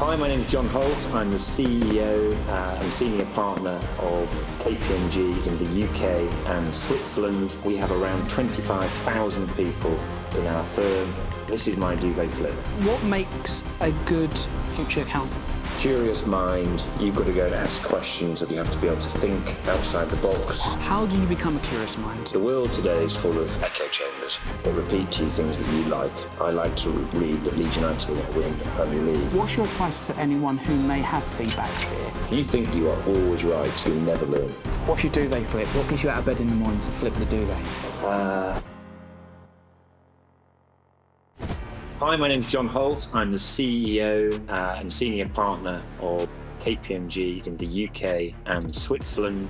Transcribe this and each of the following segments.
Hi, my name is Jon Holt. I'm the CEO and senior partner of KPMG in the UK and Switzerland. We have around 25,000 people in our firm. This is my Duvet flip. What makes a good future accountant? Curious mind. You've got to go and ask questions, and you have to be able to think outside the box. How do you become a curious mind? The world today is full of echo chambers that repeat to you things that you like. I like to read that Leeds United are going to win the Premier League. What's your advice to anyone who may have feedback fear? If you think you are always right, you'll never learn. What's your duvet flip? What gets you out of bed in the morning to flip the duvet? Hi, my name is Jon Holt. I'm the CEO and senior partner of KPMG in the UK and Switzerland.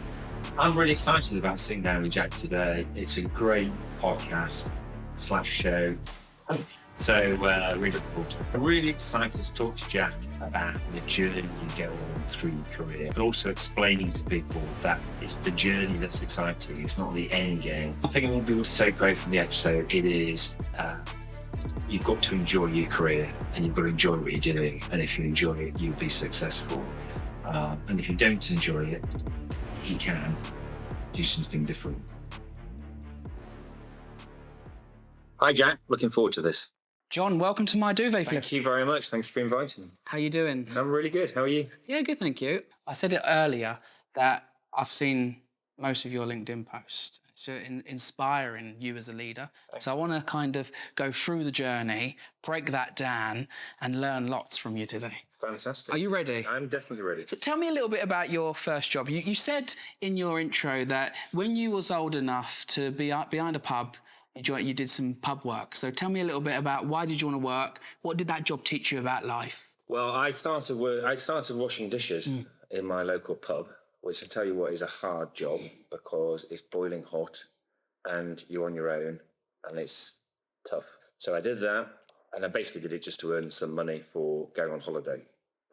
I'm really excited about sitting down with Jack today. It's a great podcast / show. So really look forward to it. I'm really excited to talk to Jack about the journey you go on through your career, and also explaining to people that it's the journey that's exciting. It's not the end game. I think I want people to take away from the episode, it is you've got to enjoy your career, and you've got to enjoy what you're doing. And if you enjoy it, you'll be successful. And if you don't enjoy it, if you can, do something different. Hi, Jack. Looking forward to this. Jon, welcome to my duvet flip. Thank you very much. Thank you for inviting me. How you doing? I'm really good. How are you? Yeah, good, thank you. I said it earlier that I've seen most of your LinkedIn posts. It's inspiring you as a leader. So I want to kind of go through the journey, break that down, and learn lots from you today. Fantastic. Are you ready? I'm definitely ready. So tell me a little bit about your first job. You said in your intro that when you was old enough to be behind a pub, you did some pub work. So tell me a little bit about why did you want to work? What did that job teach you about life? Well, I started washing dishes in my local pub, which I tell you what is a hard job because it's boiling hot and you're on your own and it's tough. So I did that, and I basically did it just to earn some money for going on holiday.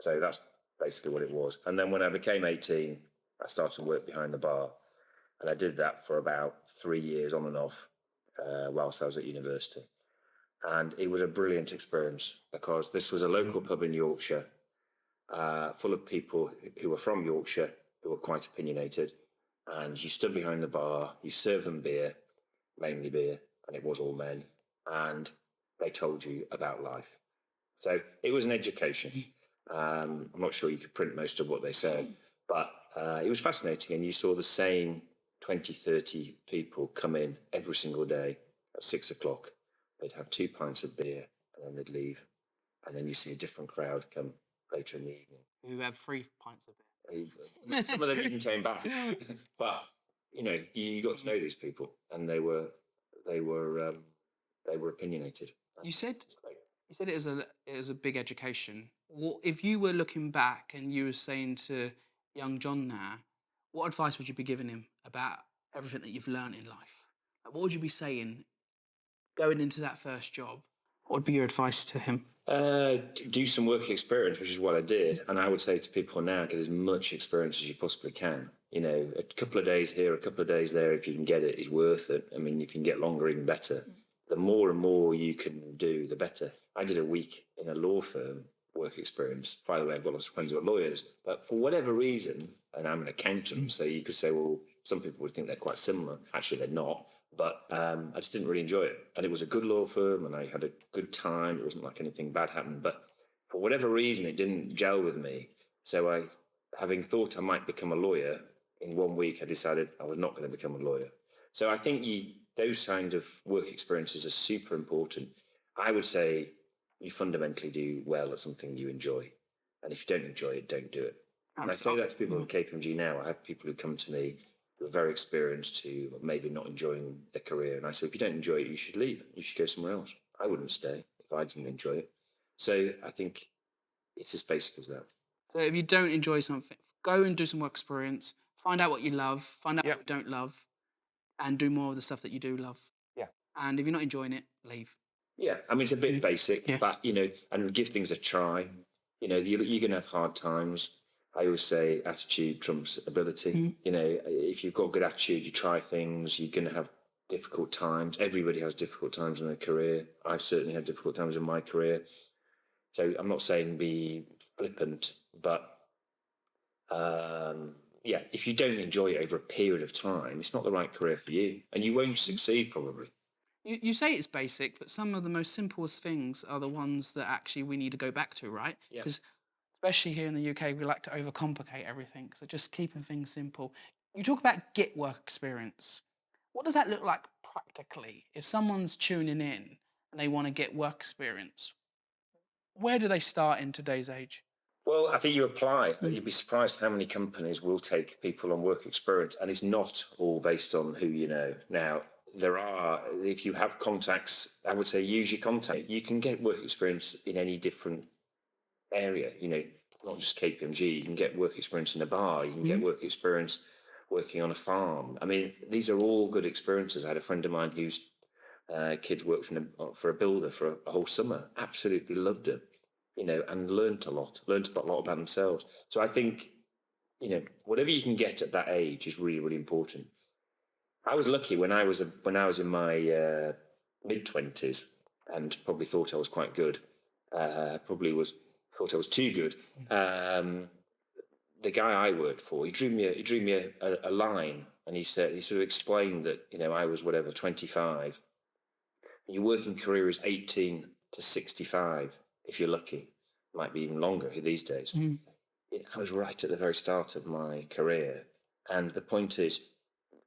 So that's basically what it was. And then when I became 18, I started to work behind the bar, and I did that for about 3 years on and off whilst I was at university. And it was a brilliant experience because this was a local pub in Yorkshire full of people who were from Yorkshire who were quite opinionated. And you stood behind the bar, you served them beer, mainly beer, and it was all men. And they told you about life. So it was an education. I'm not sure you could print most of what they said, but it was fascinating. And you saw the same 20, 30 people come in every single day at 6 o'clock. They'd have 2 pints of beer and then they'd leave. And then you see a different crowd come later in the evening. Who had 3 pints of beer? Some of them even came back. But, you got to know these people, and they were opinionated. You said it was a big education. What if you were looking back and you were saying to young Jon now, what advice would you be giving him about everything that you've learned in life? Like, what would you be saying going into that first job? What would be your advice to him? Do some work experience, which is what I did. And I would say to people now, get as much experience as you possibly can. A couple of days here, a couple of days there, if you can get it, is worth it. I mean, if you can get longer, even better. The more and more you can do, the better. I did a week in a law firm, work experience. By the way, I've got lots of friends who are lawyers. But for whatever reason, and I'm an accountant, so you could say, well, some people would think they're quite similar. Actually, they're not. But I just didn't really enjoy it. And it was a good law firm, and I had a good time. It wasn't like anything bad happened. But for whatever reason, it didn't gel with me. So having thought I might become a lawyer, in 1 week I decided I was not going to become a lawyer. So I think those kind of work experiences are super important. I would say you fundamentally do well at something you enjoy. And if you don't enjoy it, don't do it. And I say that to people at KPMG now. I have people who come to me who are very experienced, who are maybe not enjoying their career. And I say, if you don't enjoy it, you should leave. You should go somewhere else. I wouldn't stay if I didn't enjoy it. So I think it's as basic as that. So if you don't enjoy something, go and do some work experience, find out what you love, find out what you don't love, and do more of the stuff that you do love. Yeah. And if you're not enjoying it, leave. Yeah, I mean, it's a bit basic, but, and give things a try. You're going to have hard times. I always say attitude trumps ability. If you've got good attitude, you try things, you're going to have difficult times. Everybody has difficult times in their career. I've certainly had difficult times in my career. So I'm not saying be flippant, but yeah, if you don't enjoy it over a period of time, it's not the right career for you, and you won't succeed probably. You say it's basic, but some of the most simplest things are the ones that actually we need to go back to, right? Yeah. Because especially here in the UK, we like to overcomplicate everything. So just keeping things simple. You talk about get work experience. What does that look like practically? If someone's tuning in and they want to get work experience, where do they start in today's age? Well, I think you apply. You'd be surprised how many companies will take people on work experience, and it's not all based on who you know. Now, there are, if you have contacts, I would say use your contact. You can get work experience in any different area, not just KPMG. You can get work experience in a bar, you can get work experience working on a farm. I mean, these are all good experiences. I had a friend of mine whose kids worked for a builder for a whole summer, absolutely loved it, and learnt a lot about themselves. So I think, whatever you can get at that age is really, really important. I was lucky when I was in my mid-20s and probably thought I was quite good. Thought I was too good. The guy I worked for, he drew me a line, and he sort of explained that I was whatever 25. Your working career is 18 to 65 if you're lucky. Might be even longer these days. I was right at the very start of my career, and the point is,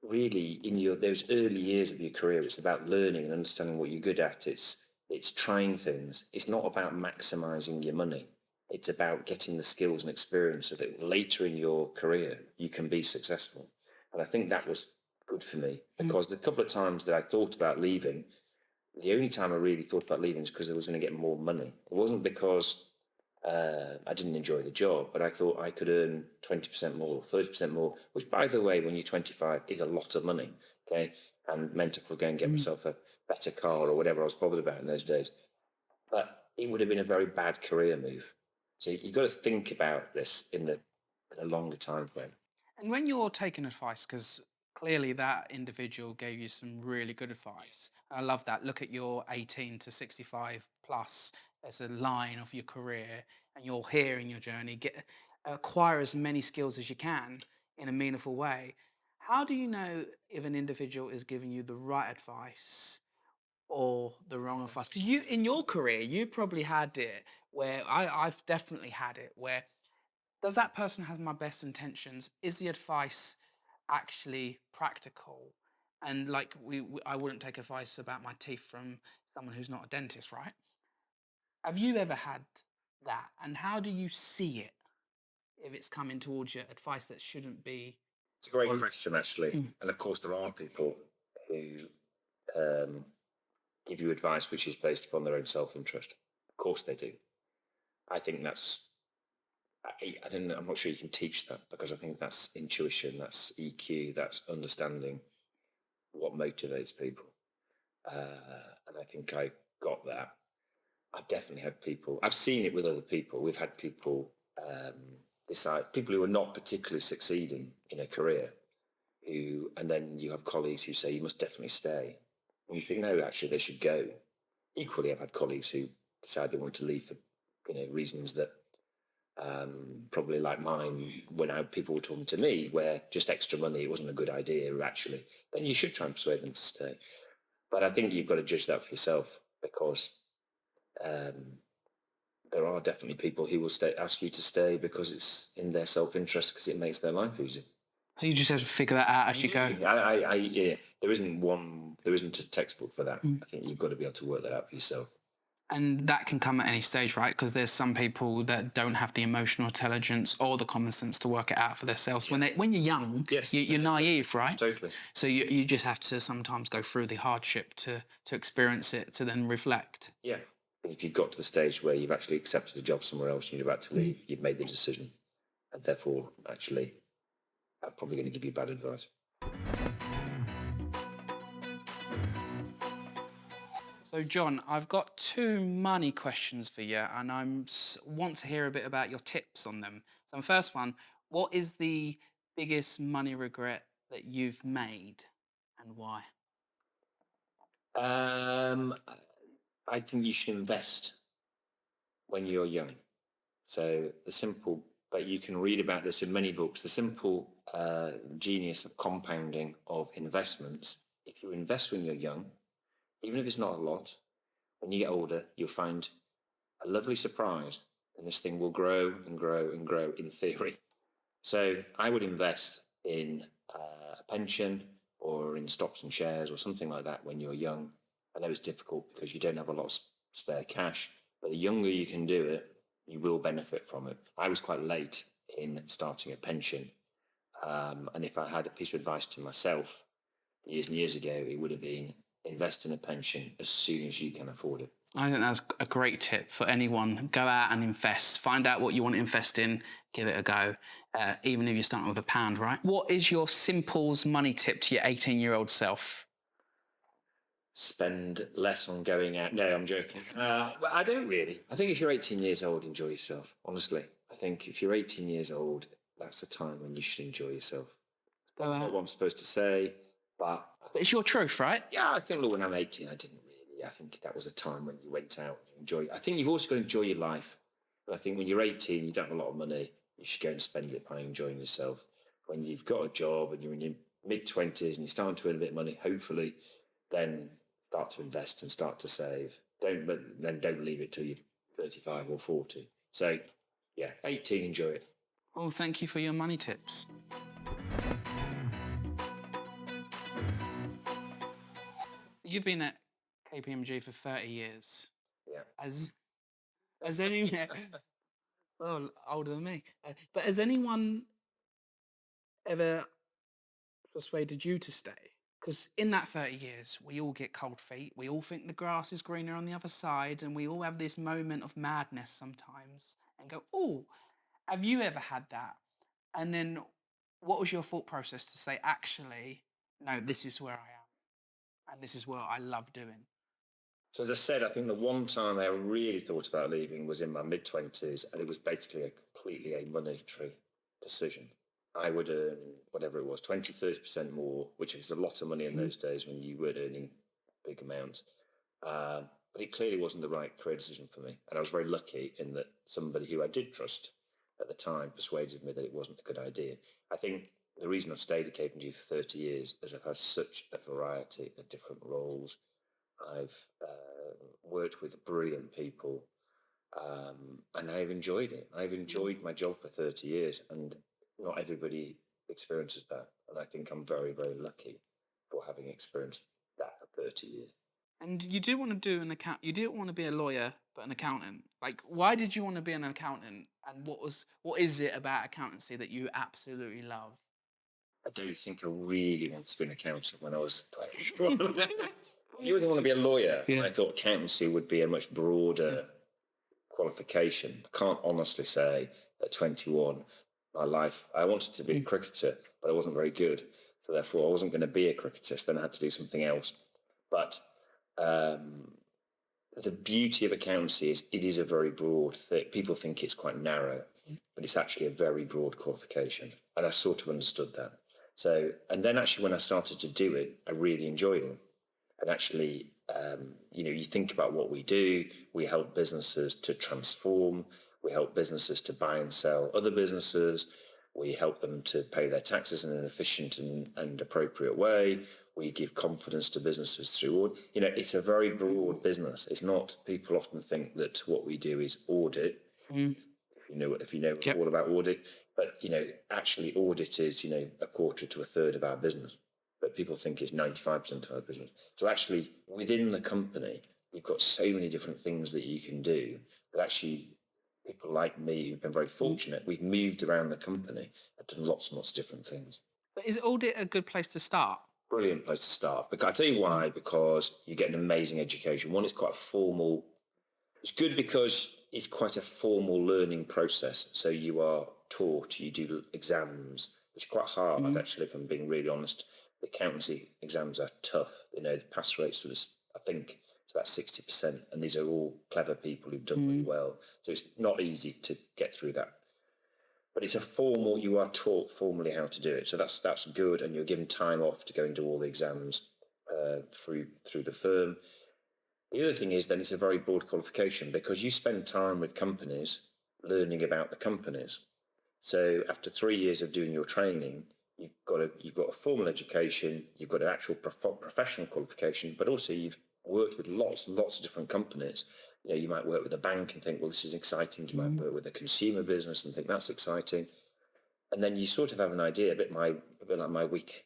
really, in those early years of your career, it's about learning and understanding what you're good at. It's trying things. It's not about maximizing your money. It's about getting the skills and experience so that later in your career you can be successful. And I think that was good for me, because the couple of times that I thought about leaving, the only time I really thought about leaving is because I was going to get more money. It wasn't because I didn't enjoy the job, but I thought I could earn 20% more, 30% more, which, by the way, when you're 25 is a lot of money, okay? And meant I could go and get myself a better car or whatever I was bothered about in those days. But it would have been a very bad career move. So you've got to think about this in a longer time frame. And when you're taking advice, because clearly that individual gave you some really good advice. I love that. Look at your 18 to 65 plus as a line of your career, and you're here in your journey. Acquire as many skills as you can in a meaningful way. How do you know if an individual is giving you the right advice or the wrong advice? Because you, in your career, you probably had it where I've definitely had it where does that person have my best intentions? Is the advice actually practical? And like I wouldn't take advice about my teeth from someone who's not a dentist, right? Have you ever had that? And how do you see it if it's coming towards you, advice that shouldn't be? It's a great question, actually. And of course, there are people who give you advice which is based upon their own self-interest. Of course they do. I think that's, I don't know, I'm not sure you can teach that, because I think that's intuition, that's EQ, that's understanding what motivates people. And I think I got that. I've definitely had people, I've seen it with other people. We've had people decide, people who are not particularly succeeding in a career, and then you have colleagues who say, you must definitely stay. And you think, no, actually, they should go. Equally, I've had colleagues who decide they want to leave for, reasons that probably like mine, when people were talking to me, where just extra money, it wasn't a good idea, actually, then you should try and persuade them to stay. But I think you've got to judge that for yourself, because there are definitely people who will ask you to stay because it's in their self-interest, because it makes their life easier. So you just have to figure that out as you go. Yeah, there isn't a textbook for that. I think you've got to be able to work that out for yourself. And that can come at any stage, right? Because there's some people that don't have the emotional intelligence or the common sense to work it out for themselves. When you're young, yes, you're naive, right? Totally. So you just have to sometimes go through the hardship to experience it, to then reflect. Yeah. If you've got to the stage where you've actually accepted a job somewhere else and you're about to leave, you've made the decision. And therefore, actually, I'm probably going to give you bad advice. So, John, I've got two money questions for you, and I want to hear a bit about your tips on them. So, the first one, what is the biggest money regret that you've made, and why? I think you should invest when you're young. So but you can read about this in many books, the simple genius of compounding of investments. If you invest when you're young, even if it's not a lot, when you get older, you'll find a lovely surprise, and this thing will grow and grow and grow in theory. So I would invest in a pension or in stocks and shares or something like that when you're young. I know it's difficult because you don't have a lot of spare cash, but the younger you can do it, you will benefit from it. I was quite late in starting a pension. And if I had a piece of advice to myself years and years ago, it would have been invest in a pension as soon as you can afford it. I think that's a great tip for anyone. Go out and invest. Find out what you want to invest in. Give it a go, even if you're starting with £1, right? What is your simples money tip to your 18-year-old self? Spend less on going out. No, I'm joking. Well, I don't really. I think if you're 18 years old, enjoy yourself. Honestly, I think if you're 18 years old, that's the time when you should enjoy yourself. Go out. Not what I'm supposed to say, but it's your truth, right? Yeah, I think when I'm 18, I didn't really. I think that was a time when you went out and you enjoy. I think you've also got to enjoy your life. But I think when you're 18, you don't have a lot of money. You should go and spend it by enjoying yourself. When you've got a job and you're in your mid-20s and you're starting to earn a bit of money, hopefully, then start to invest and start to save. Don't leave it till you're 35 or 40. So, yeah, 18, enjoy it. Well, thank you for your money tips. You've been at KPMG for 30 years. Yeah. Has anyone... well, older than me. But has anyone ever persuaded you to stay? Because in that 30 years, we all get cold feet. We all think the grass is greener on the other side, and we all have this moment of madness sometimes and go, oh, have you ever had that? And then what was your thought process to say, actually, no, this is where I am, and this is what I love doing? So as I said, I think the one time I really thought about leaving was in my mid-20s, and it was basically completely a monetary decision. I would earn whatever it was, 20, 30% more, which is a lot of money in those days when you were earning big amounts. But it clearly wasn't the right career decision for me. And I was very lucky in that somebody who I did trust at the time persuaded me that it wasn't a good idea. I think the reason I've stayed at KPMG for 30 years is I've had such a variety of different roles. I've worked with brilliant people, and I've enjoyed it. I've enjoyed my job for 30 years, and not everybody experiences that. And I think I'm very, very lucky for having experienced that for 30 years. And you did want to do an account. You didn't want to be a lawyer, but an accountant. Like, why did you want to be an accountant? And what is it about accountancy that you absolutely love? I don't think I really wanted to be an accountant when I was 21. You wouldn't want to be a lawyer. Yeah. I thought accountancy would be a much broader qualification. I can't honestly say at 21, my life, I wanted to be a cricketer, but I wasn't very good. So therefore, I wasn't going to be a cricketer. So then I had to do something else. But the beauty of accountancy is it is a very broad thing. People think it's quite narrow, but it's actually a very broad qualification. And I sort of understood that. So, and then actually when I started to do it, I really enjoyed it. And actually, you think about what we do. We help businesses to transform. We help businesses to buy and sell other businesses. We help them to pay their taxes in an efficient and appropriate way. We give confidence to businesses through, it's a very broad business. It's not, people often think that what we do is audit, if you know all about audit, but, actually audit is, a quarter to a third of our business. But people think it's 95% of our business. So actually, within the company, you've got so many different things that you can do that actually people like me who've been very fortunate, we've moved around the company and done lots and lots of different things. But is audit a good place to start? Brilliant place to start. But I'll tell you why, because you get an amazing education. One, it's quite a formal, it's good because it's quite a formal learning process. So you are taught, you do exams, which are quite hard, actually, if I'm being really honest. The accountancy exams are tough. The pass rate sort of, I think, it's about 60%, and these are all clever people who've done really well. So it's not easy to get through that. But it's a formal, you are taught formally how to do it. So that's good, and you're given time off to go and do all the exams through the firm. The other thing is then it's a very broad qualification because you spend time with companies learning about the companies. So after 3 years of doing your training, you've got a formal education, you've got an actual professional qualification, but also you've worked with lots and lots of different companies. You might work with a bank and think, well, this is exciting. You might work with a consumer business and think that's exciting. And then you sort of have an idea, a bit like my week,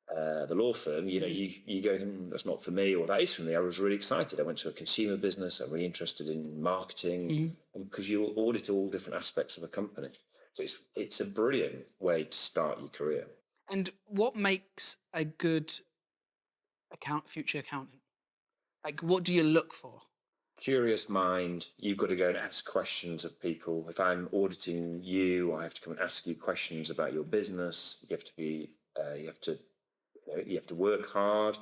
the law firm. You go, that's not for me, or that is for me. I was really excited. I went to a consumer business. I'm really interested in marketing, because you audit all different aspects of a company. So it's a brilliant way to start your career. And what makes a good future accountant? Like, what do you look for? Curious mind. You've got to go and ask questions of people. If I'm auditing you, I have to come and ask you questions about your business. You have to be. You have to work hard.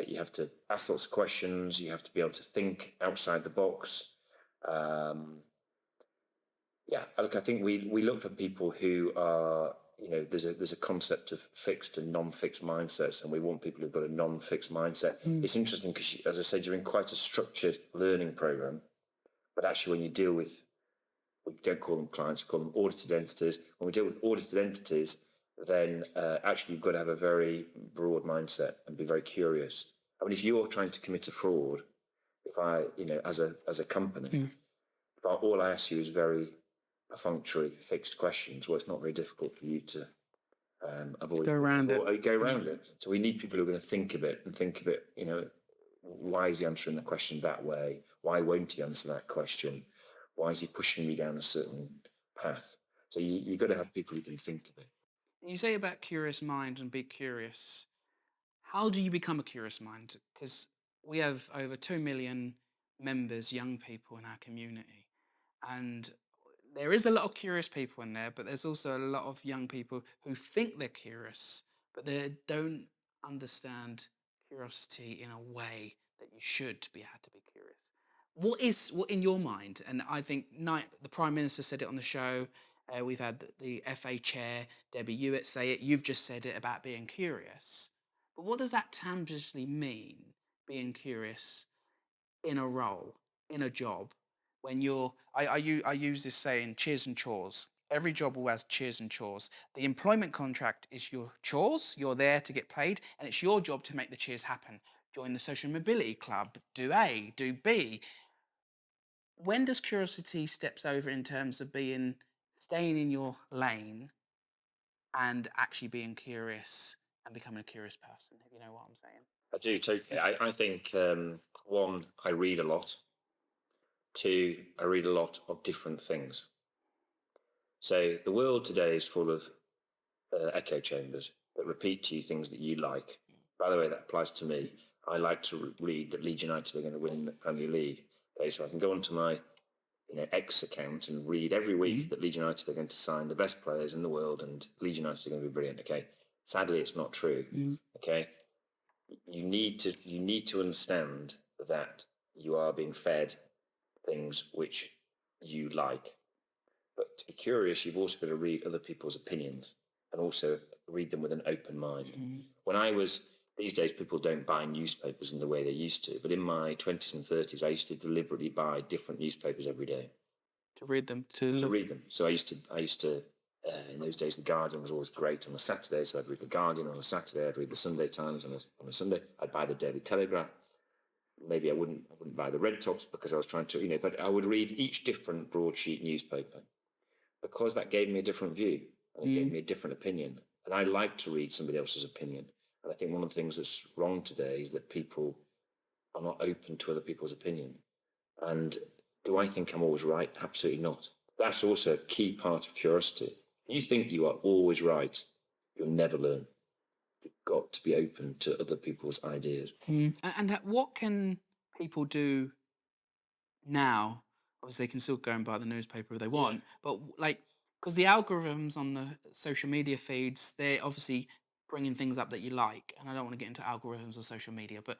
You have to ask lots of questions. You have to be able to think outside the box. Look, I think we look for people who are, there's a concept of fixed and non-fixed mindsets, and we want people who've got a non-fixed mindset. It's interesting because, as I said, you're in quite a structured learning program, but actually when you deal with, we don't call them clients, we call them audited entities. When we deal with audited entities, then actually you've got to have a very broad mindset and be very curious. I mean, if you're trying to commit a fraud, as a company, if all I ask you is very perfunctory, fixed questions, well, it's not very difficult for you to avoid. Go around it. Go around it. So we need people who are going to think a bit, why is he answering the question that way? Why won't he answer that question? Why is he pushing me down a certain path? So you've got to have people who can think a bit. You say about curious mind and be curious. How do you become a curious mind? Because we have over 2 million members, young people in our community. And there is a lot of curious people in there, but there's also a lot of young people who think they're curious, but they don't understand curiosity in a way that you should be able to be curious. What in your mind? And I think the Prime Minister said it on the show. We've had the FA chair, Debbie Hewitt, say it. You've just said it about being curious. But what does that tangibly mean, being curious in a role, in a job, when I use this saying, cheers and chores. Every job will has cheers and chores. The employment contract is your chores. You're there to get paid, and it's your job to make the cheers happen. Join the social mobility club. Do A, do B. When does curiosity steps over in terms of staying in your lane and actually being curious and becoming a curious person, if you know what I'm saying? I do totally. I think, one, I read a lot. Two, I read a lot of different things. So the world today is full of echo chambers that repeat to you things that you like. By the way, that applies to me. I like to read that Leeds United are going to win the Premier League. Okay, so I can go onto my X account and read every week that Leeds United are going to sign the best players in the world and Leeds United are going to be brilliant. Okay, sadly, it's not true. Okay, you need to understand that you are being fed things which you like. But to be curious, you've also got to read other people's opinions and also read them with an open mind. These days people don't buy newspapers in the way they used to, but in my 20s and 30s, I used to deliberately buy different newspapers every day. To read them. To read them. So I used to in those days, The Guardian was always great on a Saturday, so I'd read The Guardian on a Saturday, I'd read the Sunday Times on a Sunday, I'd buy the Daily Telegraph. Maybe I wouldn't buy the Red Tops because I was trying to, but I would read each different broadsheet newspaper because that gave me a different view and it gave me a different opinion. And I like to read somebody else's opinion. And I think one of the things that's wrong today is that people are not open to other people's opinion. And do I think I'm always right? Absolutely not. That's also a key part of curiosity. If you think you are always right, you'll never learn. You've got to be open to other people's ideas. And what can people do now? Obviously, they can still go and buy the newspaper if they want, but because the algorithms on the social media feeds, they're obviously bringing things up that you like. And I don't want to get into algorithms on social media, but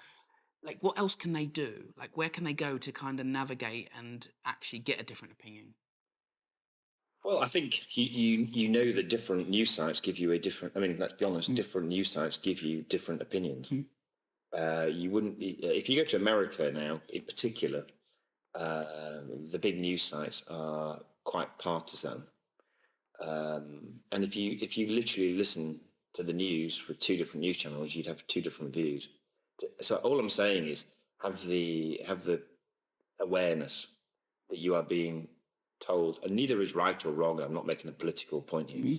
what else can they do? Where can they go to kind of navigate and actually get a different opinion? Well, I think that different news sites give you a different. I mean, let's be honest. Different news sites give you different opinions. You wouldn't if you go to America now, in particular. The big news sites are quite partisan. And if you literally listen to the news with two different news channels, you'd have two different views. So all I'm saying is have the awareness that you are being told, and neither is right or wrong. I'm not making a political point here,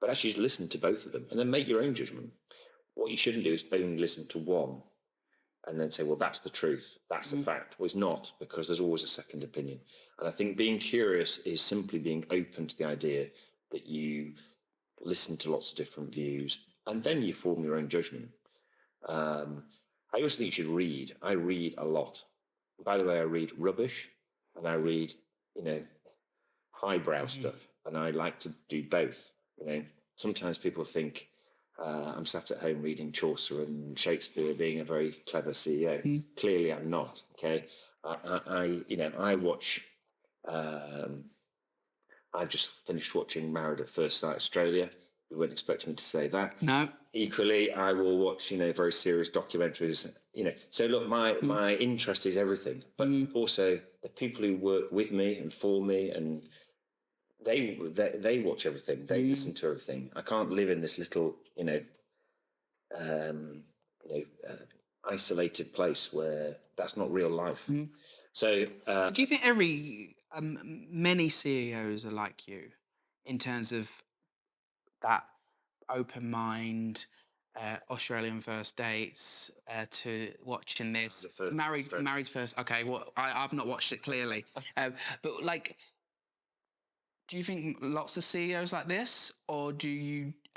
but actually just listen to both of them and then make your own judgment. What you shouldn't do is only listen to one and then say, well, that's the truth, that's the fact. Well, it's not, because there's always a second opinion. And I think being curious is simply being open to the idea that you listen to lots of different views and then you form your own judgment. I also think you should read. I read a lot. By the way, I read rubbish and I read, highbrow stuff, and I like to do both. Sometimes people think I'm sat at home reading Chaucer and Shakespeare, being a very clever CEO. Clearly, I'm not. Okay, I watch. I've just finished watching Married at First Sight Australia. You wouldn't expect me to say that. No. Equally, I will watch, very serious documentaries. So look, my interest is everything, but also the people who work with me and for me, and they watch everything. They listen to everything. I can't live in this little, isolated place where that's not real life. So, Do you think many CEOs are like you in terms of that open mind, Australian first dates, to watching this The first married first? Okay, well, I've not watched it clearly, but like, do you think lots of CEOs like this, or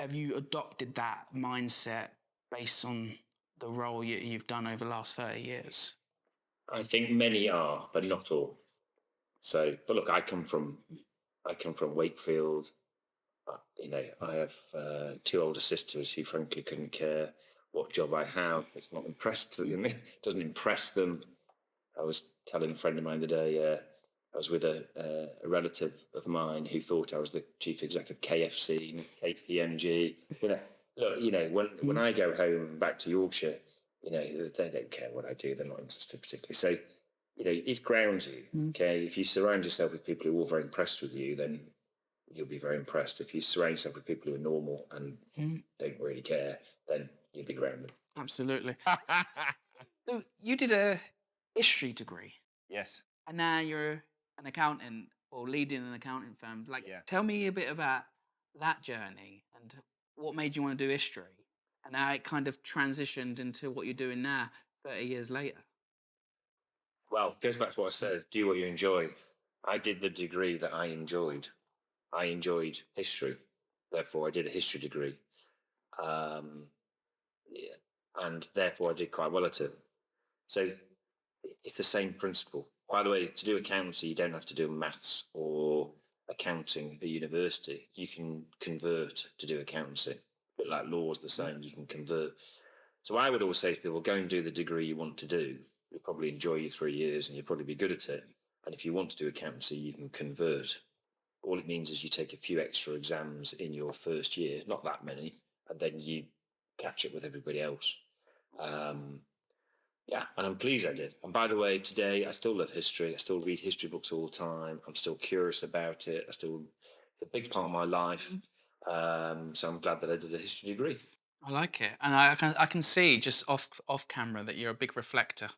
have you adopted that mindset based on the role you've done over the last 30 years? I think many are, but not all. So, but look, I come from Wakefield. I have two older sisters who frankly couldn't care what job I have. It's not impressed them. It doesn't impress them. I was telling a friend of mine the day, I was with a relative of mine who thought I was the chief exec of KFC, KPMG. Look, when I go home back to Yorkshire, they don't care what I do. They're not interested particularly. So, it grounds you. Okay, if you surround yourself with people who are all very impressed with you, then you'll be very impressed. If you surround yourself with people who are normal and don't really care, then you'll be grounded. Absolutely. So you did a history degree, Yes. and now you're an accountant or leading an accounting firm. Like, Yeah. tell me a bit about that journey and what made you want to do history, and how it kind of transitioned into what you're doing now, 30 years later. Well, it goes back to what I said, do what you enjoy. I did the degree that I enjoyed. I enjoyed history. Therefore, I did a history degree. Yeah, and therefore, I did quite well at it. So it's the same principle. By the way, to do accountancy, you don't have to do maths or accounting at university. You can convert to do accountancy. A bit like law is the same, you can convert. So I would always say to people, go and do the degree you want to do. You'll probably enjoy your 3 years and you'll probably be good at it. And if you want to do accountancy, you can convert. All it means is you take a few extra exams in your first year, not that many, and then you catch up with everybody else. Yeah, and I'm pleased I did. And by the way, today I still love history. I still read history books all the time. I'm still curious about it. It's a big part of my life. So I'm glad that I did a history degree. I like it, and I can see just off camera that you're a big reflector.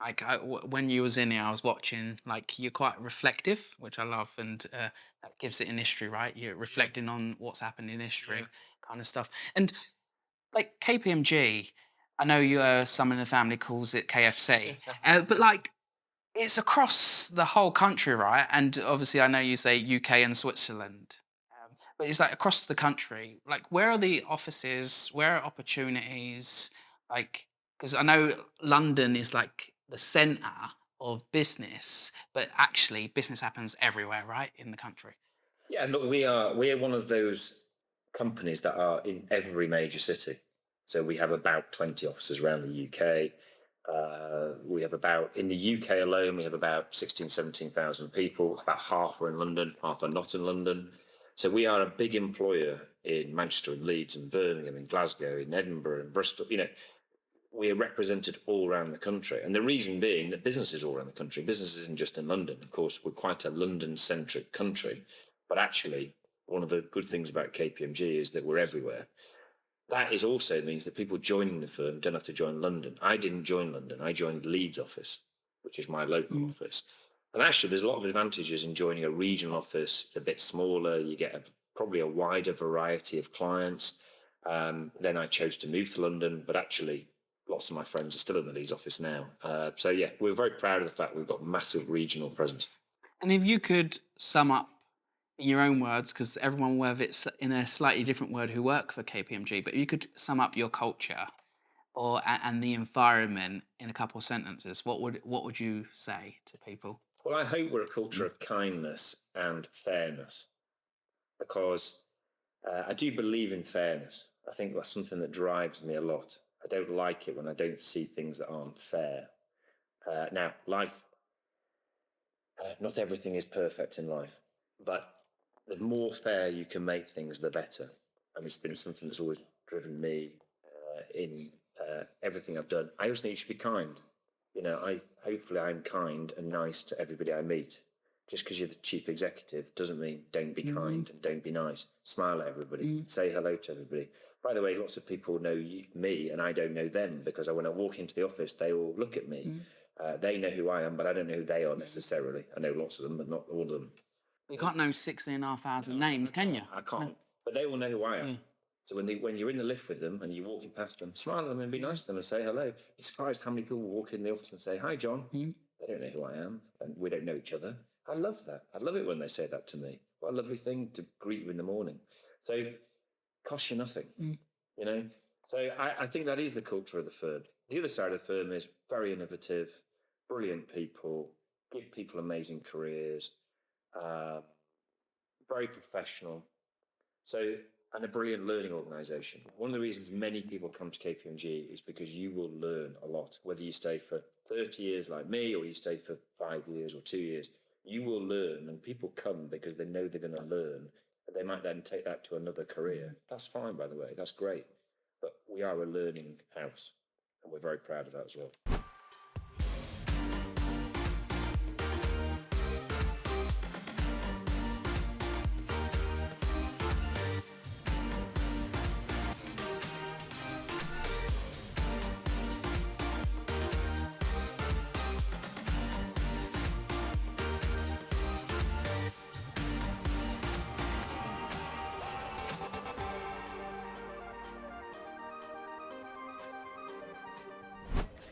Like, when you was in here, I was watching. Like, you're quite reflective, which I love, and that gives it in history, right? You're reflecting on what's happened in history, kind of stuff. And like KPMG, I know you some in the family calls it KFC, but like, it's across the whole country, right? And obviously, I know you say UK and Switzerland, but it's like across the country. Like, where are the offices? Where are opportunities? Like, because I know London is like the centre of business, but actually, business happens everywhere, right, in the country. Yeah, look, we're one of those companies that are in every major city. So we have about 20 offices around the UK. We have in the UK alone, we have about 16, 17,000 people. About half are in London, half are not in London. So we are a big employer in Manchester and Leeds and Birmingham and Glasgow, in Edinburgh and Bristol. we're represented all around the country. And the reason being that business is all around the country. Business isn't just in London. Of course, we're quite a London-centric country. But actually, one of the good things about KPMG is that we're everywhere. That is also means that people joining the firm don't have to join London. I didn't join London. I joined Leeds office, which is my local office. And actually, there's a lot of advantages in joining a regional office, a bit smaller. You get probably a wider variety of clients. Then I chose to move to London, but actually, lots of my friends are still in the Leeds office now. So yeah, we're very proud of the fact we've got massive regional presence. And if you could sum up in your own words, because everyone will have it in a slightly different word who work for KPMG, but if you could sum up your culture and the environment in a couple of sentences, what would you say to people? Well, I hope we're a culture of kindness and fairness, because I do believe in fairness. I think that's something that drives me a lot. I don't like it when I don't see things that aren't fair. Now, life, not everything is perfect in life, but the more fair you can make things, the better. And it's been something that's always driven me in everything I've done. I always think you should be kind. Hopefully I'm kind and nice to everybody I meet. Just because you're the chief executive doesn't mean don't be kind and don't be nice. Smile at everybody, say hello to everybody. By the way, lots of people know me and I don't know them, because when I walk into the office, they all look at me. They know who I am, but I don't know who they are necessarily. I know lots of them, but not all of them. You can't know 16,500 names, can you? I can't. But they all know who I am. So when you're in the lift with them and you're walking past them, smile at them and be nice to them and say hello. You're surprised how many people walk in the office and say, "Hi, John." They don't know who I am and we don't know each other. I love that. I love it when they say that to me. What a lovely thing to greet you in the morning. So costs you nothing, So I think that is the culture of the firm. The other side of the firm is very innovative, brilliant people, give people amazing careers, very professional. So, and a brilliant learning organisation. One of the reasons many people come to KPMG is because you will learn a lot, whether you stay for 30 years like me or you stay for 5 years or 2 years. You will learn, and people come because they know they're going to learn, and they might then take that to another career. That's fine, by the way. That's great. But we are a learning house, and we're very proud of that as well.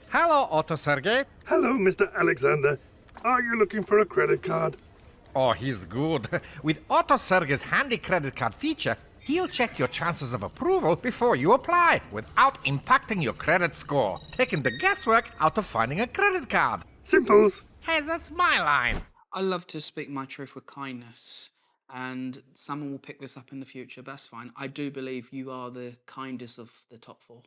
Hello, Otto Sergey. Hello, Mr. Alexander. Are you looking for a credit card? Oh, he's good. With Otto Sergey's handy credit card feature, he'll check your chances of approval before you apply without impacting your credit score, taking the guesswork out of finding a credit card. Simples. Hey, that's my line. I love to speak my truth with kindness, and someone will pick this up in the future, but that's fine. I do believe you are the kindest of the top four.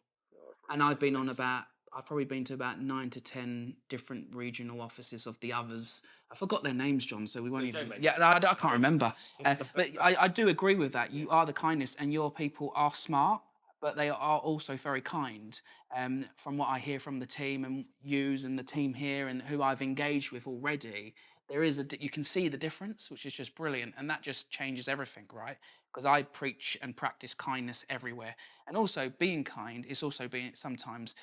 And I've probably been to about 9 to 10 different regional offices of the others. I forgot their names, John, so we won't even... Yeah, I can't remember. But I do agree with that. You are the kindest, and your people are smart, but they are also very kind. From what I hear from the team and yous and the team here and who I've engaged with already, you can see the difference, which is just brilliant, and that just changes everything, right? Because I preach and practice kindness everywhere, and also being kind is also being sometimes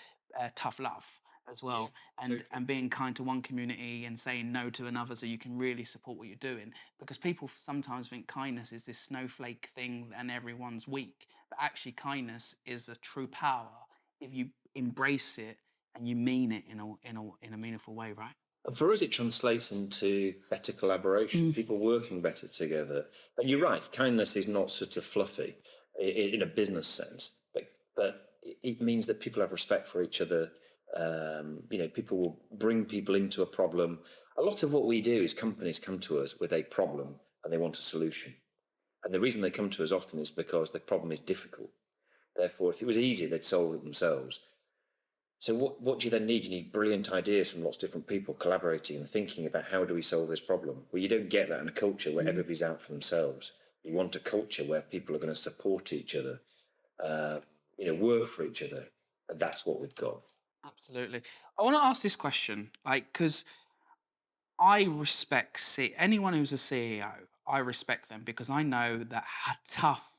tough love as well, and being kind to one community and saying no to another, so you can really support what you're doing. Because people sometimes think kindness is this snowflake thing and everyone's weak, but actually kindness is a true power if you embrace it and you mean it in a meaningful way, right? And for us, it translates into better collaboration, people working better together. And you're right, kindness is not sort of fluffy in a business sense, but it means that people have respect for each other. People will bring people into a problem. A lot of what we do is companies come to us with a problem and they want a solution. And the reason they come to us often is because the problem is difficult. Therefore, if it was easy, they'd solve it themselves. So what do you then need? You need brilliant ideas from lots of different people collaborating and thinking about how do we solve this problem. Well, you don't get that in a culture where everybody's out for themselves. You want a culture where people are going to support each other, work for each other. And that's what we've got. Absolutely. I want to ask this question, like, because I respect anyone who's a CEO. I respect them because I know that how tough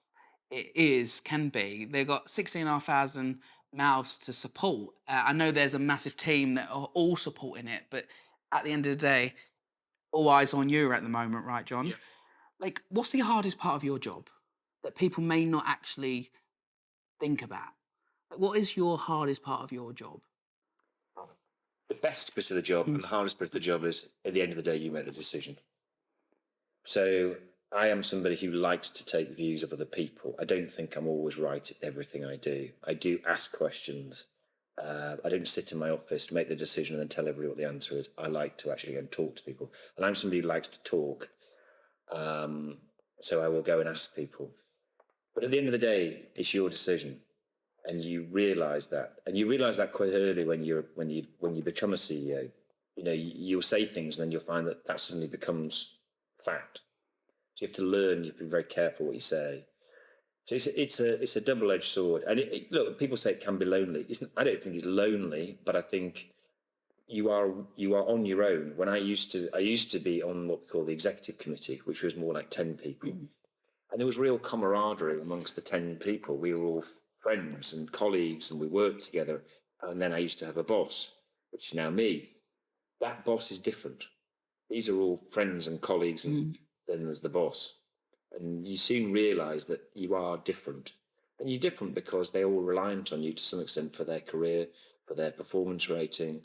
can be. They've got 16,500 mouths to support. I know there's a massive team that are all supporting it, but at the end of the day, all eyes on you at the moment, right, John? Yeah. Like, what's the hardest part of your job that people may not actually think about? Like, what is your hardest part of your job? The best bit of the job and the hardest bit of the job is at the end of the day, you make the decision. So I am somebody who likes to take views of other people. I don't think I'm always right at everything I do. I do ask questions. I don't sit in my office, make the decision, and then tell everybody what the answer is. I like to actually go and talk to people. And I'm somebody who likes to talk. So I will go and ask people. But at the end of the day, it's your decision. And you realise that. And you realise that quite early when you become a CEO. You know, you'll say things and then you'll find that suddenly becomes fact. So you have to learn. You have to be very careful what you say. So it's a double-edged sword. And look, people say it can be lonely. I don't think it's lonely, but I think you are on your own. When I used to be on what we call the executive committee, which was more like 10 people, and there was real camaraderie amongst the 10 people. We were all friends and colleagues, and we worked together. And then I used to have a boss, which is now me. That boss is different. These are all friends and colleagues, and then there's the boss. And you soon realise that you are different. And you're different because they're all reliant on you to some extent for their career, for their performance rating.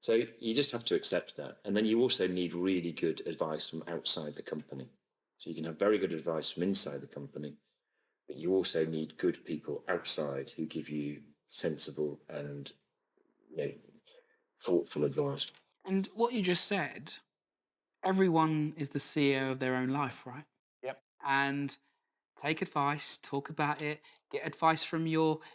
So you just have to accept that. And then you also need really good advice from outside the company. So you can have very good advice from inside the company, but you also need good people outside who give you sensible and thoughtful advice. And what you just said, everyone is the CEO of their own life, right? Yep. And take advice, talk about it, get advice from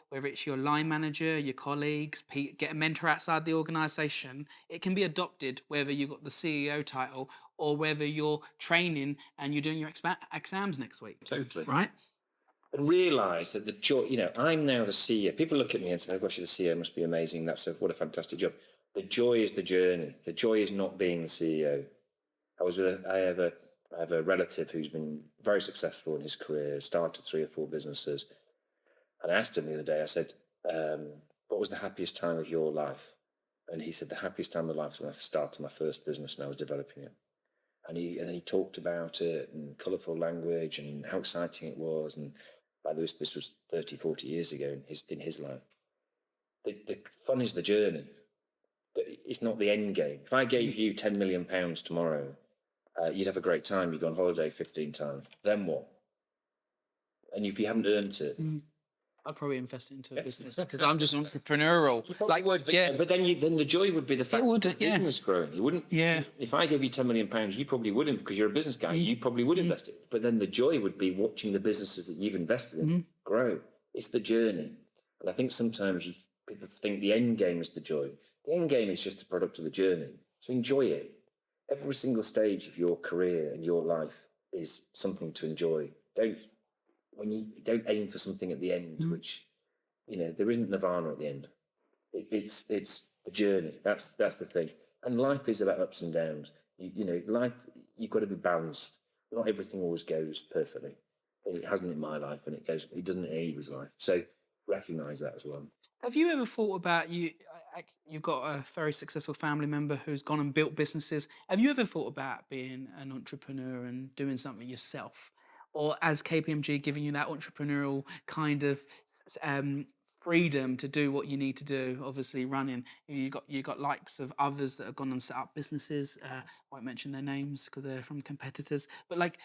whether it's your line manager, your colleagues, get a mentor outside the organization. It can be adopted whether you've got the CEO title or whether you're training and you're doing your exams next week. Totally. Right? And realise that the joy, I'm now the CEO. People look at me and say, oh gosh, you're the CEO, must be amazing. What a fantastic job. The joy is the journey. The joy is not being the CEO. I have a relative who's been very successful in his career, started 3 or 4 businesses. And I asked him the other day, I said, what was the happiest time of your life? And he said, the happiest time of life was when I started my first business and I was developing it. And then he talked about it in colourful language and how exciting it was. And this was 30, 40 years ago in his life. The fun is the journey. It's not the end game. If I gave you £10 million tomorrow, you'd have a great time. You'd go on holiday 15 times. Then what? And if you haven't earned it, I'd probably invest into a business because I'm just entrepreneurial. But then the joy would be the fact that the business growing. You wouldn't. Yeah. If I gave you £10 million, you probably wouldn't because you're a business guy. You probably would invest it. But then the joy would be watching the businesses that you've invested in grow. It's the journey, and I think sometimes people think the end game is the joy. The end game is just a product of the journey. So enjoy it. Every single stage of your career and your life is something to enjoy. Don't aim for something at the end, which there isn't nirvana at the end. It's the journey. That's the thing. And life is about ups and downs. Life, you've got to be balanced. Not everything always goes perfectly. It hasn't in my life, and it doesn't in anyone's life. So recognise that as well. Have you ever thought about you've got a very successful family member who's gone and built businesses. Have you ever thought about being an entrepreneur and doing something yourself? Or as KPMG giving you that entrepreneurial kind of freedom to do what you need to do, obviously running. You got likes of others that have gone and set up businesses. Won't mention their names because they're from competitors. But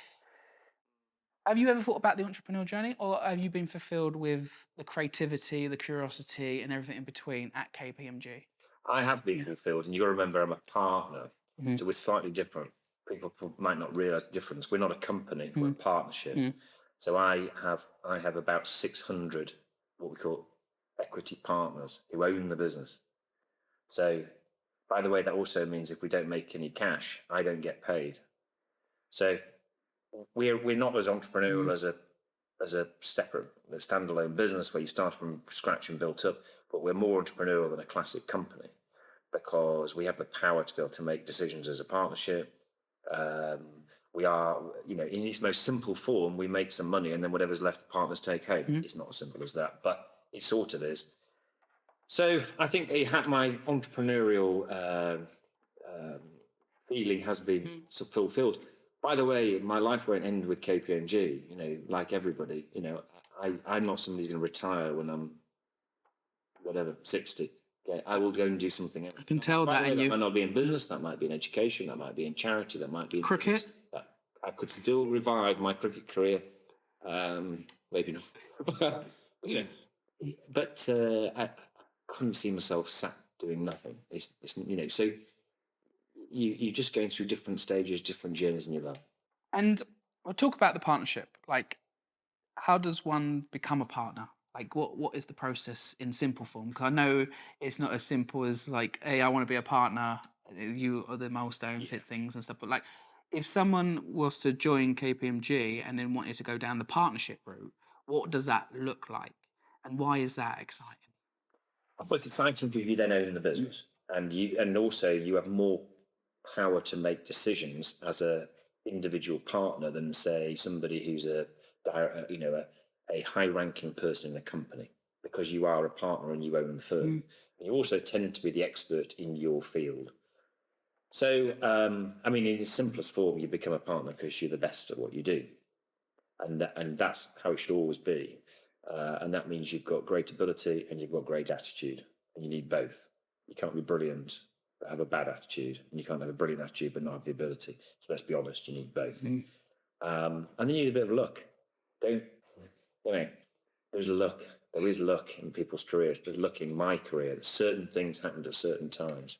have you ever thought about the entrepreneurial journey, or have you been fulfilled with the creativity, the curiosity, and everything in between at KPMG? I have been fulfilled, and you've got to remember I'm a partner, so we're slightly different. People might not realise the difference. We're not a company; we're a partnership. So I have about 600 what we call equity partners who own the business. So, by the way, that also means if we don't make any cash, I don't get paid. So we're not as entrepreneurial as a separate standalone business where you start from scratch and built up. but we're more entrepreneurial than a classic company because we have the power to be able to make decisions as a partnership. We are, in its most simple form, we make some money and then whatever's left, the partners take home. It's not as simple as that, but it sort of is. So I think my entrepreneurial feeling has been fulfilled. By the way, my life won't end with KPMG, like everybody. I'm not somebody who's going to retire when I'm, 60. Okay, I will go and do something else. I can tell that in That you. might not be in business, that might be in education, that might be in charity, that might be in Cricket? I could still revive my cricket career. Maybe not. But I couldn't see myself sat doing nothing. It's so you're just going through different stages, different journeys in your life. And we'll talk about the partnership. Like, how does one become a partner? Like, what is the process in simple form? Because I know it's not as simple as like, hey, I want to be a partner. You are the milestones, hit things and stuff. But like, if someone was to join KPMG and then wanted to go down the partnership route, what does that look like? And why is that exciting? Well, it's exciting because you then own the business, and also you have more power to make decisions as a individual partner than say somebody who's a high-ranking person in a company, because you are a partner and you own the firm. And you also tend to be the expert in your field. So, in its simplest form, you become a partner because you're the best at what you do, and that's how it should always be. And that means you've got great ability and you've got great attitude, and you need both. You can't be brilliant but have a bad attitude, and you can't have a brilliant attitude but not have the ability. So let's be honest, you need both. And then you need a bit of luck. There's luck. There is luck in people's careers. There's luck in my career. Certain things happened at certain times.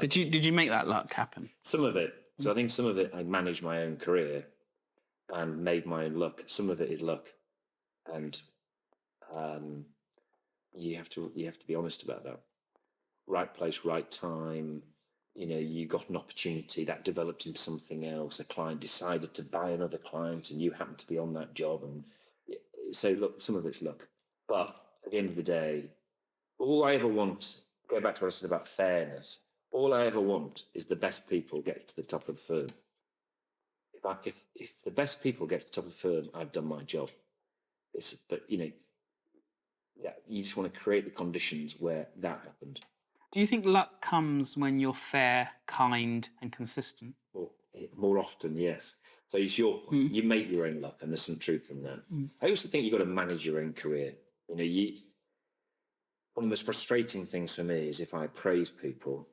Did you make that luck happen? Some of it. So I think some of it I managed my own career and made my own luck. Some of it is luck, and you have to be honest about that. Right place, right time. You got an opportunity that developed into something else. A client decided to buy another client, and you happened to be on that job. And so, look, some of it's luck. But at the end of the day, all I ever want, go back to what I said about fairness, all I ever want is the best people get to the top of the firm. If the best people get to the top of the firm, I've done my job. You just want to create the conditions where that happened. Do you think luck comes when you're fair, kind, and consistent? Well, more often, yes. So it's your point. You make your own luck, and there's some truth in that. I also think you've got to manage your own career. One of the most frustrating things for me is if I praise people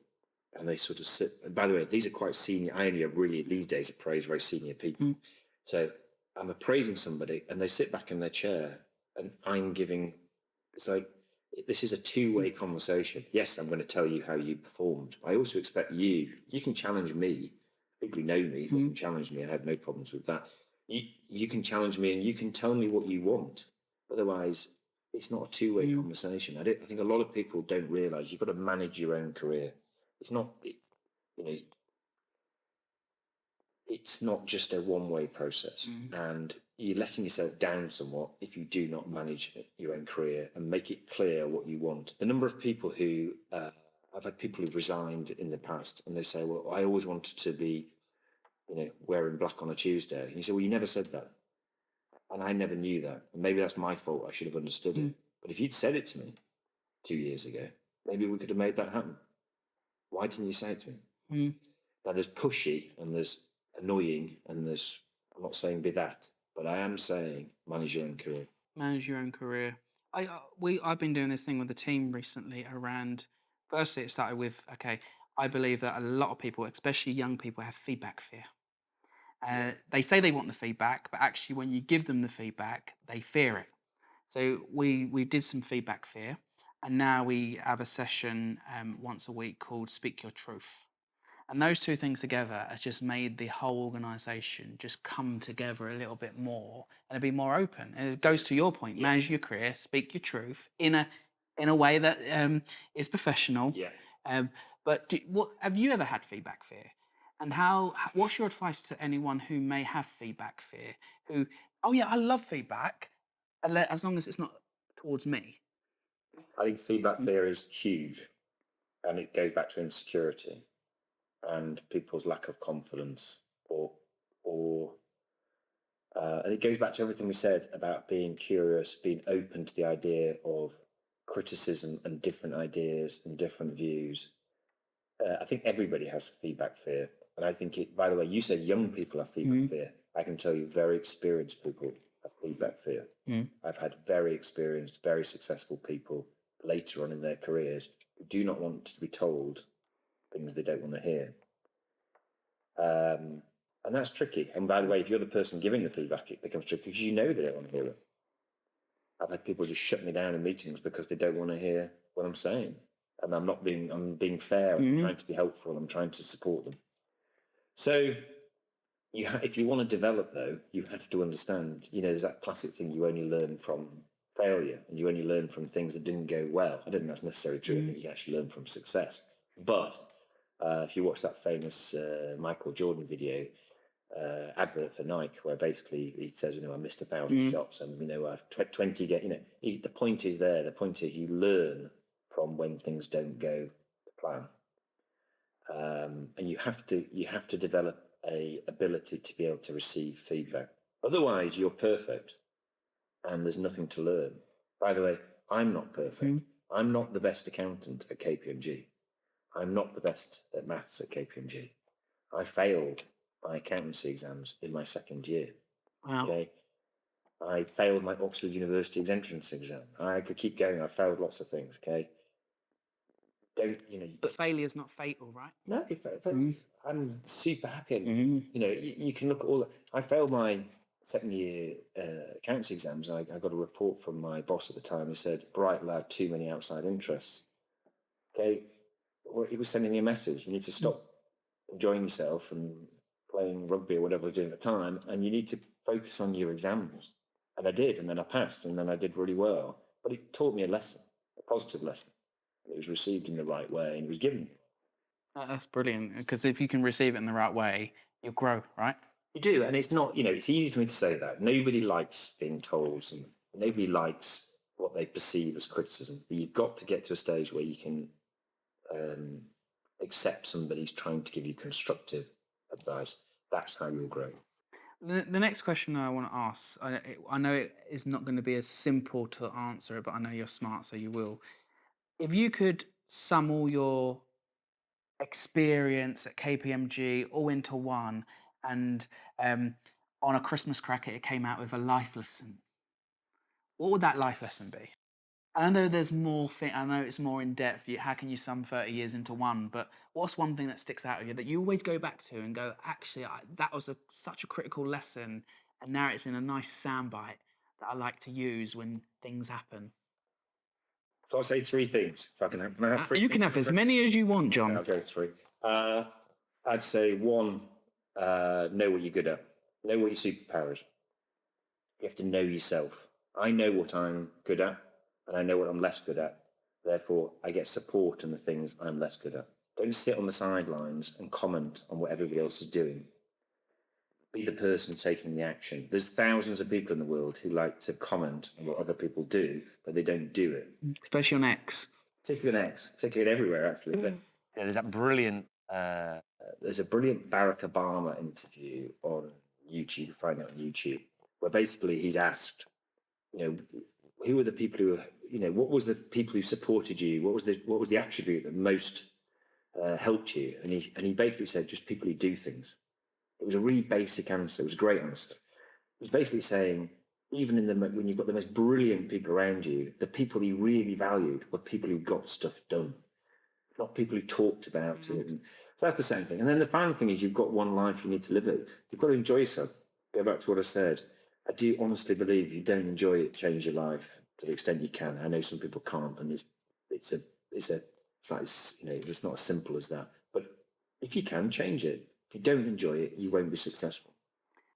and they sort of sit. By the way, these are quite senior. I only really these days appraise very senior people. So I'm appraising somebody, and they sit back in their chair, and I'm giving. It's like, this is a two-way conversation. Yes, I'm going to tell you how you performed. I also expect you can challenge me. People who know me, they can challenge me. I have no problems with that. You can challenge me and you can tell me what you want. Otherwise, it's not a two-way conversation. I think a lot of people don't realise you've got to manage your own career. It's not, it's not just a one-way process. And you're letting yourself down somewhat if you do not manage your own career and make it clear what you want. The number of people who I've had people who've resigned in the past, and they say, well, I always wanted to be wearing black on a Tuesday. And you say, well, you never said that, and I never knew that, and maybe that's my fault. I should have understood it. But if you'd said it to me 2 years ago, maybe we could have made that happen. Why didn't you say it to me? Now there's pushy and there's annoying, and there's, I'm not saying be that, but I am saying manage your own career. Manage your own career. I've been doing this thing with the team recently around. Firstly, it started with, okay, I believe that a lot of people, especially young people, have feedback fear. They say they want the feedback, but actually, when you give them the feedback, they fear it. So we did some feedback fear, and now we have a session once a week called Speak Your Truth. And those two things together has just made the whole organisation just come together a little bit more and be more open. And it goes to your point: manage your career, speak your truth in a way that is professional. Yeah. But what have you ever had feedback fear? And what's your advice to anyone who may have feedback fear? Who, oh yeah, I love feedback, as long as it's not towards me. I think feedback fear is huge, and it goes back to insecurity and people's lack of confidence, and it goes back to everything we said about being curious, being open to the idea of criticism and different ideas and different views. I think everybody has feedback fear, and I think it. By the way, you said young people have feedback fear. I can tell you, very experienced people have feedback fear. I've had very experienced, very successful people later on in their careers who do not want to be told things they don't want to hear. And that's tricky. And by the way, if you're the person giving the feedback, it becomes tricky because you know they don't want to hear it. I've had people just shut me down in meetings because they don't want to hear what I'm saying. And I'm being fair, I'm trying to be helpful, I'm trying to support them. So if you want to develop, though, you have to understand, there's that classic thing, you only learn from failure and you only learn from things that didn't go well. I don't think that's necessarily true. I think you actually learn from success. But if you watch that famous Michael Jordan video, advert for Nike, where basically he says, I missed 1,000 shots and, 20 get, the point is there. The point is you learn from when things don't go to plan. And you have to develop a ability to be able to receive feedback. Otherwise, you're perfect and there's nothing to learn. By the way, I'm not perfect. I'm not the best accountant at KPMG. I'm not the best at maths at KPMG. I failed my accountancy exams in my second year. Wow. Okay. I failed my Oxford University entrance exam. I could keep going. I failed lots of things. Okay. But failure's not fatal, right? No, I'm super happy. You can look at all. I failed my second year accountancy exams. I got a report from my boss at the time who said, "Bright lad, too many outside interests." Okay, well, he was sending me a message. You need to stop enjoying yourself and playing rugby or whatever I was doing at the time, and you need to focus on your exams. And I did, and then I passed, and then I did really well. But it taught me a lesson, a positive lesson. It was received in the right way, and it was given. That's brilliant, because if you can receive it in the right way, you'll grow, right? You do, and it's not, it's easy for me to say that. Nobody likes being told, and nobody likes what they perceive as criticism. But you've got to get to a stage where you can accept somebody's trying to give you constructive advice. That's how you'll grow. The next question I want to ask, I know it is not going to be as simple to answer it, but I know you're smart, so you will. If you could sum all your experience at KPMG all into one, and on a Christmas cracker it came out with a life lesson, what would that life lesson be? I know there's more. I know it's more in depth. How can you sum 30 years into one? But what's one thing that sticks out of you that you always go back to and go, actually, that was such a critical lesson, and now it's in a nice soundbite that I like to use when things happen. So I'll say three things. If I can have three. You can have as many as you want, John. Okay, I'll go with three. I'd say one, know what you're good at. Know what your superpowers. You have to know yourself. I know what I'm good at, and I know what I'm less good at. Therefore, I get support in the things I'm less good at. Don't sit on the sidelines and comment on what everybody else is doing. Be the person taking the action. There's thousands of people in the world who like to comment on what other people do, but they don't do it. Especially on X. Particularly everywhere, actually. But there's that brilliant. There's a brilliant Barack Obama interview on YouTube. Find it on YouTube, where basically he's asked, who are the people who, what was the people who supported you? What was the attribute that most helped you? And he basically said, just people who do things. It was a really basic answer. It was a great answer. It was basically saying, even when you've got the most brilliant people around you, the people he really valued were people who got stuff done, not people who talked about it. And so that's the same thing. And then the final thing is, you've got one life you need to live it. You've got to enjoy yourself. Go back to what I said. I do honestly believe if you don't enjoy it, change your life to the extent you can. I know some people can't, and it's not as simple as that. But if you can, change it. If you don't enjoy it, you won't be successful.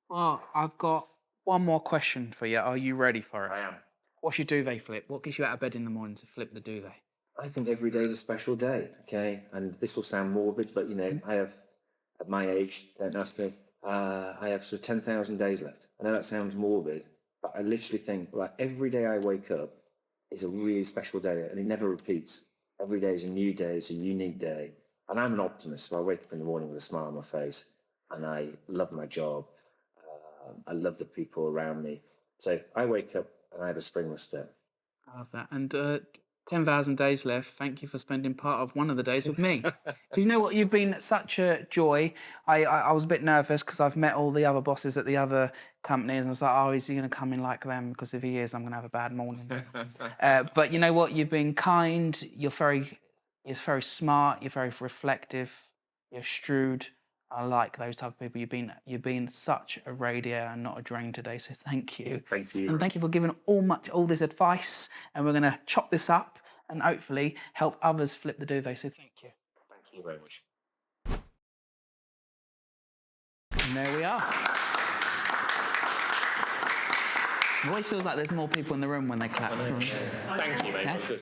Well, I've got one more question for you. Are you ready for it? I am. What's your duvet flip? What gets you out of bed in the morning to flip the duvet? I think every day is a special day, okay? And this will sound morbid, but, I have, at my age, don't ask me, I have sort of 10,000 days left. I know that sounds morbid, but I literally think, every day I wake up, is a really special day, and it never repeats. Every day is a new day, it's a unique day. And I'm an optimist, so I wake up in the morning with a smile on my face, and I love my job. I love the people around me. So I wake up and I have a springless step. I love that. And 10,000 days left. Thank you for spending part of one of the days with me. 'Cause you know what? You've been such a joy. I was a bit nervous because I've met all the other bosses at the other companies, and I was like, oh, is he going to come in like them? Because if he is, I'm going to have a bad morning. But you know what? You've been kind. You're very smart. You're very reflective. You're shrewd. I like those type of people. You've been such a radiator and not a drain today. So thank you. Thank you. And thank you for giving all this advice. And we're going to chop this up and hopefully help others flip the duvet. So thank you. Thank you very much. And there we are. It always feels like there's more people in the room when they clap. Thank you, mate. That was good.